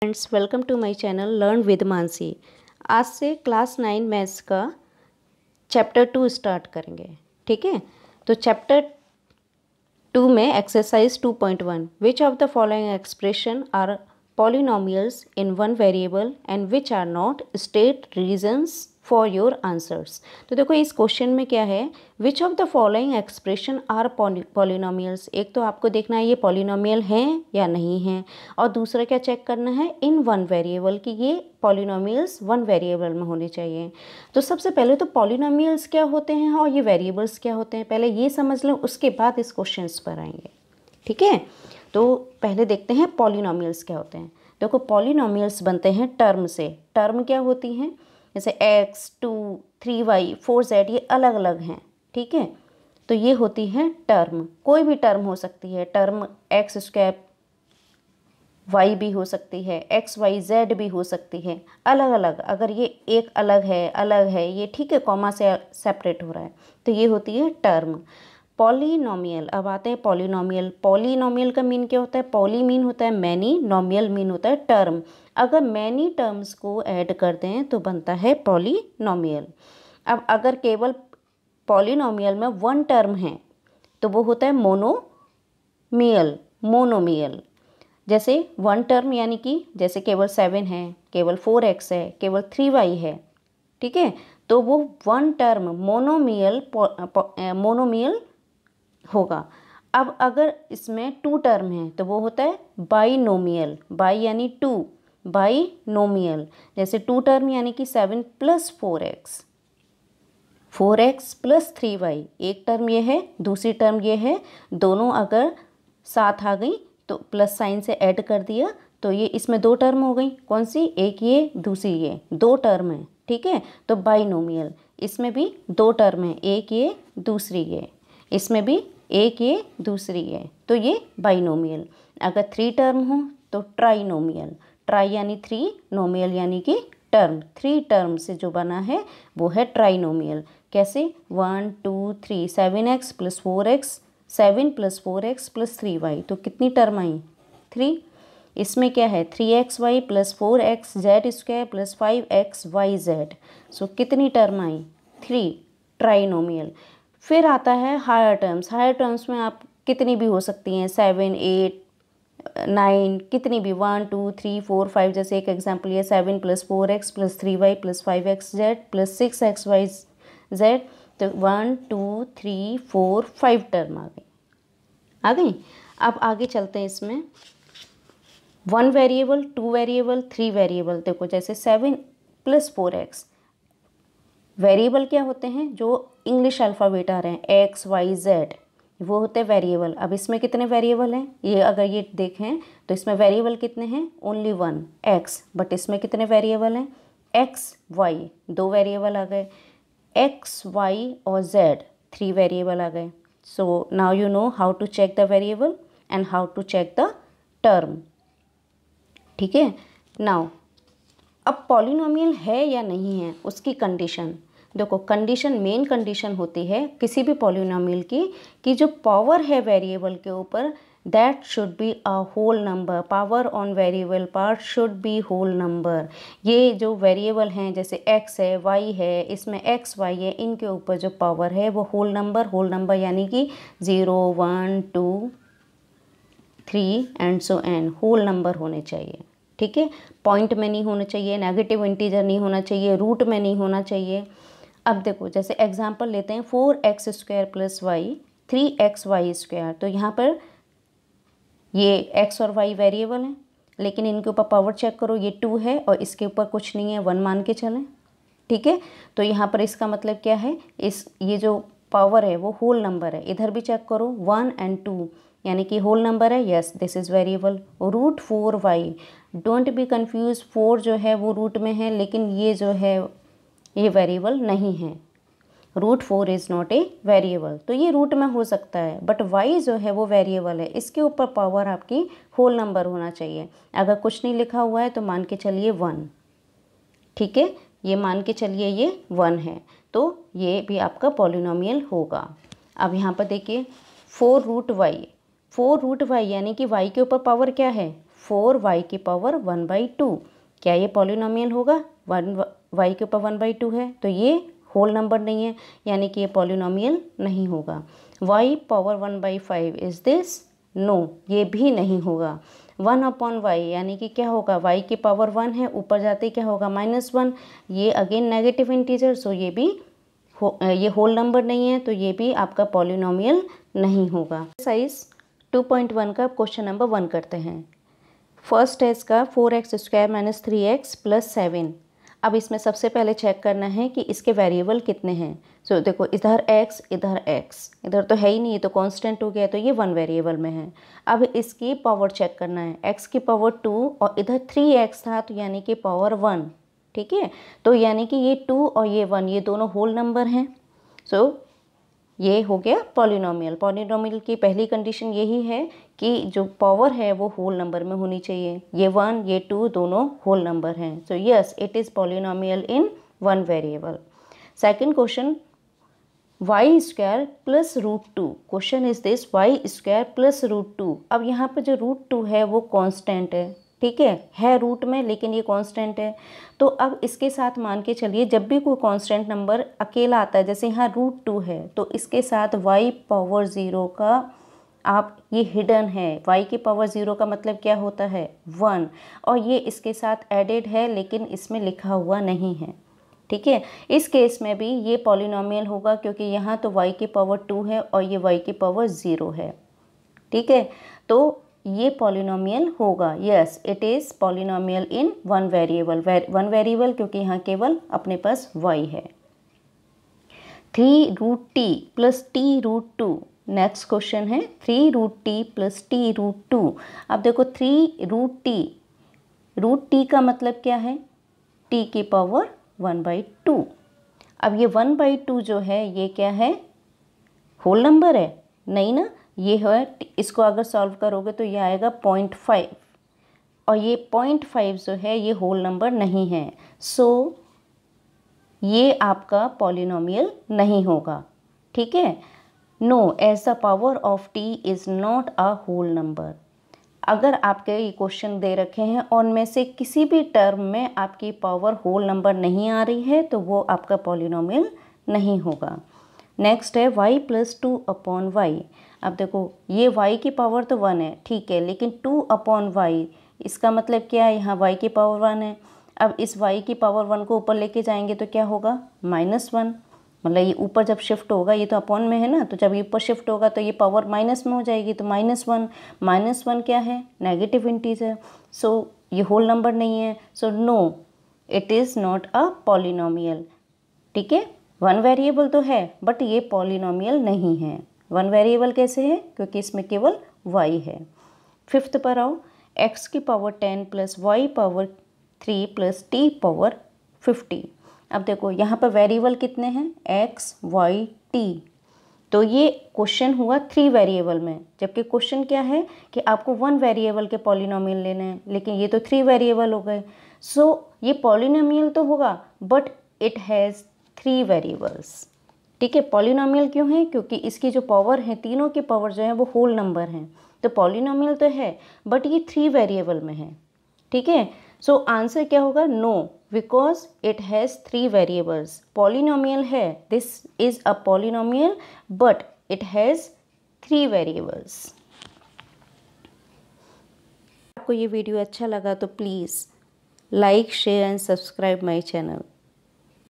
Friends, welcome to my channel learn with Mansi. आज से class 9 maths का चैप्टर 2 स्टार्ट करेंगे। ठीक है, तो चैप्टर 2 में exercise 2.1 which of the following expression are polynomials in one variable and which are not, state reasons for your answers. तो देखो इस क्वेश्चन में क्या है, which of the following expression are polynomials. एक तो आपको देखना है ये पॉलिनोमियल हैं या नहीं हैं, और दूसरा क्या चेक करना है, इन वन वेरिएबल कि ये पॉलिनोमियल्स वन वेरिएबल में होने चाहिए। तो सबसे पहले तो पॉलिनोमियल्स क्या होते हैं और ये वेरिएबल्स क्या होते हैं, पहले ये समझ लें, उसके बाद इस क्वेश्चन पर आएंगे। ठीक है, तो पहले देखते हैं पॉलिनोमियल्स क्या होते हैं। देखो पॉलिनोमियल्स बनते हैं टर्म से। टर्म क्या होती हैं, जैसे x 2 3y 4z ये अलग अलग हैं। ठीक है, तो ये होती है टर्म। कोई भी टर्म हो सकती है, टर्म एक्स स्क्वायर y भी हो सकती है, एक्स वाई जेड भी हो सकती है, अलग अलग। अगर ये एक अलग है ये, ठीक है, कॉमा से सेपरेट हो रहा है, तो ये होती है टर्म। पॉलिनोमियल, अब आते हैं पॉलिनोमियल। पॉलिनोमियल का मीन क्या होता है, पॉली मीन होता है मैनी, नोमियल मीन होता है टर्म। अगर मैनी टर्म्स को ऐड कर दें तो बनता है पॉलिनोमियल। अब अगर केवल पॉलिनोमियल में वन टर्म है तो वो होता है मोनोमियल। जैसे वन टर्म यानी कि जैसे केवल 7 है, केवल 4x है, केवल 3y है, ठीक है, तो वो वन टर्म मोनोमियल होगा। अब अगर इसमें टू टर्म है तो वो होता है बाइनोमियल। बाई यानी टू, बाइनोमियल। जैसे टू टर्म यानी कि 7 + 4x + 3y, एक टर्म ये है, दूसरी टर्म ये है, दोनों अगर साथ आ गई तो प्लस साइन से ऐड कर दिया तो ये इसमें दो टर्म हो गई। कौन सी, एक ये दूसरी ये, दो टर्म है। ठीक है, तो बाइनोमियल, इसमें भी दो टर्म है, एक ये दूसरी ये, इसमें भी एक ये दूसरी ये, तो ये बाइनोमियल। अगर 3 टर्म हो तो ट्राइनोमियल। ट्राई यानी 3, नोमियल यानी कि टर्म। 3 टर्म से जो बना है वो है ट्राइनोमियल। कैसे, 1 2 3 7x + 4x, 7 + 4x + 3y, तो कितनी टर्म आई, 3। इसमें क्या है, 3xy + 4xz² + 5xyz, सो कितनी टर्म आई, 3, ट्राइनोमियल। फिर आता है हायर टर्म्स। हायर टर्म्स में आप कितनी भी हो सकती हैं, 7 8 9, कितनी भी, 1 2 3 4 5, जैसे एक एग्जांपल ये 7 + 4x + 3y + 5xz + 6xyz, तो 1 2 3 4 5 टर्म आ गई। अब आगे चलते हैं इसमें, 1 वेरिएबल, 2 वेरिएबल, 3 वेरिएबल। देखो जैसे 7 + 4x, वेरिएबल क्या होते हैं, जो इंग्लिश अल्फ़ाबेट आ रहे हैं x y z, वो होते हैं वेरिएबल। अब इसमें कितने वेरिएबल हैं, ये अगर ये देखें तो इसमें वेरिएबल कितने हैं, ओनली 1 x, बट इसमें कितने वेरिएबल हैं, x y, 2 वेरिएबल आ गए, x y और z 3 वेरिएबल आ गए। So now you know how to check the variable and how to check the term. ठीक है, नाउ अब पॉलिनोमियल है या नहीं है उसकी कंडीशन। देखो कंडीशन, मेन कंडीशन होती है किसी भी पॉलिनोमियल की कि जो पावर है वेरिएबल के ऊपर, that should be a whole number. Power on variable part should be whole number. ये जो वेरिएबल हैं जैसे x है, y है, इसमें x y है, इनके ऊपर जो पावर है वो होल नंबर यानी कि 0 1 2 3 and so n, whole number होने चाहिए। ठीक है, पॉइंट में नहीं होना चाहिए, नेगेटिव इंटीजर नहीं होना चाहिए, रूट में नहीं होना चाहिए। अब देखो जैसे एग्जांपल लेते हैं, 4x² + y 3xy², तो यहाँ पर ये x और y वेरिएबल हैं, लेकिन इनके ऊपर पावर चेक करो, ये 2 है और इसके ऊपर कुछ नहीं है, 1 मान के चलें। ठीक है, तो यहाँ पर इसका मतलब क्या है, ये जो पावर है वो होल नंबर है। इधर भी चेक करो, 1 और 2 यानी कि होल नंबर है, yes this is variable. Root 4y, don't be confuse, 4 जो है वो रूट में है, लेकिन ये जो है ये वेरिएबल नहीं है। Root 4 is not a variable, तो ये रूट में हो सकता है, बट y जो है वो वेरिएबल है, इसके ऊपर पावर आपकी होल नंबर होना चाहिए। अगर कुछ नहीं लिखा हुआ है तो मान के चलिए 1। ठीक है, ये मान के चलिए ये 1 है, तो ये भी आपका पॉलिनोमियल होगा। अब यहाँ पर देखिए 4 √y, 4 √y यानी कि y के ऊपर पावर क्या है, 4y की पावर 1/2। क्या ये पॉलिनोमियल होगा? 1y के ऊपर 1/2 है तो ये होल नंबर नहीं है, यानी कि ये पॉलिनोमियल नहीं होगा। y power 1/5 is this? No, ये भी नहीं होगा। 1/y यानी कि क्या होगा? y की पावर 1 है, ऊपर जाते क्या होगा? -1। ये अगेन नेगेटिव इंटीजर, सो ये भी ये होल नंबर नहीं है, तो ये भी आपका पॉलिनोमियल नहीं होगा। एक्सरसाइज 2.1 का क्वेश्चन नंबर 1 करते हैं। फर्स्ट है इसका 4x² - 3x + 7। अब इसमें सबसे पहले चेक करना है कि इसके वेरिएबल कितने हैं। सो देखो, इधर x, इधर तो है ही नहीं, ये तो कांस्टेंट हो गया, तो ये 1 वेरिएबल में है। अब इसकी पावर चेक करना है, x की पावर 2 और इधर 3x था, तो यानी कि पावर 1। ठीक है, तो यानी कि ये 2 और ये 1 ये दोनों होल नंबर हैं। सो ये हो गया पॉलिनोमियल। पॉलिनोमियल की पहली कंडीशन यही है कि जो पावर है वो होल नंबर में होनी चाहिए। ये 1 ये 2 दोनों होल नंबर हैं। So yes, it is polynomial in 1 variable. Second question, y² + √2। Question is this, y² + √2। अब यहाँ पे जो √2 है वो कांस्टेंट है, ठीक है रूट में, लेकिन ये कांस्टेंट है। तो अब इसके साथ मान के चलिए, जब भी कोई कांस्टेंट नंबर अकेला आता है, जैसे यहाँ √2 है, तो इसके साथ y पावर 0 का आप ये हिडन है। y की पावर 0 का मतलब क्या होता है? 1। और ये इसके साथ एडेड है, लेकिन इसमें लिखा हुआ नहीं है। ठीक है, इस केस में भी ये पॉलिनोमियल होगा, क्योंकि यहाँ तो y की पावर 2 है और ये y की पावर 0 है। ठीक है, तो ये पॉलिनोमियल होगा। Yes, it is polynomial in 1 variable. 1 variable क्योंकि यहाँ केवल अपने पास y है। 3√t + t√2। नेक्स्ट क्वेश्चन है 3√t + t√2। अब देखो 3√t, √t का मतलब क्या है? t की पावर 1/2। अब ये 1/2 जो है ये क्या है? होल नंबर है? नहीं ना, ये है, इसको अगर सॉल्व करोगे तो ये आएगा 0.5, और ये 0.5 जो है ये होल नंबर नहीं है। सो ये आपका पॉलिनोमियल नहीं होगा। ठीक है, no, as the power of t is not a whole number. अगर आपके ये क्वेश्चन दे रखे हैं और उनमें से किसी भी टर्म में आपकी पावर होल नंबर नहीं आ रही है, तो वो आपका पॉलिनोमियल नहीं होगा। नेक्स्ट है y + 2/y। अब देखो, ये y की पावर तो 1 है, ठीक है, लेकिन 2/y इसका मतलब क्या है? यहाँ y की पावर 1 है। अब इस y की पावर 1 को ऊपर लेके जाएंगे तो क्या होगा? -1। मतलब ये ऊपर जब शिफ्ट होगा, ये तो अपॉन में है ना, तो जब ये ऊपर शिफ्ट होगा तो ये पावर माइनस में हो जाएगी, तो -1। -1 क्या है? Negative integer. सो ये होल नंबर नहीं है। So no, it is not a polynomial. ठीक है, 1 वेरिएबल तो है, बट ये पॉलिनोमियल नहीं है। 1 वेरिएबल कैसे है? क्योंकि इसमें केवल y है। 5th पर आओ, x की power 10 + y power 3 + t power 50। अब देखो, यहाँ पर वेरिएबल कितने हैं? x, y, t। तो ये क्वेश्चन हुआ 3 वेरिएबल में, जबकि क्वेश्चन क्या है कि आपको 1 वेरिएबल के पॉलिनोमियल लेने हैं, लेकिन ये तो 3 वेरिएबल हो गए। सो ये पॉलिनोमियल तो होगा, बट इट हैज़ 3 वेरिएबल्स। ठीक है, पॉलिनोमियल क्यों है? क्योंकि इसकी जो पावर है, तीनों की पावर जो है वो होल नंबर हैं, तो पॉलिनोमियल तो है, बट ये 3 वेरिएबल में है। ठीक है, सो आंसर क्या होगा? No, because it has 3 variables. Polynomial है, this is a polynomial, but it has 3 variables. आपको ये वीडियो अच्छा लगा तो please like, share and subscribe my channel.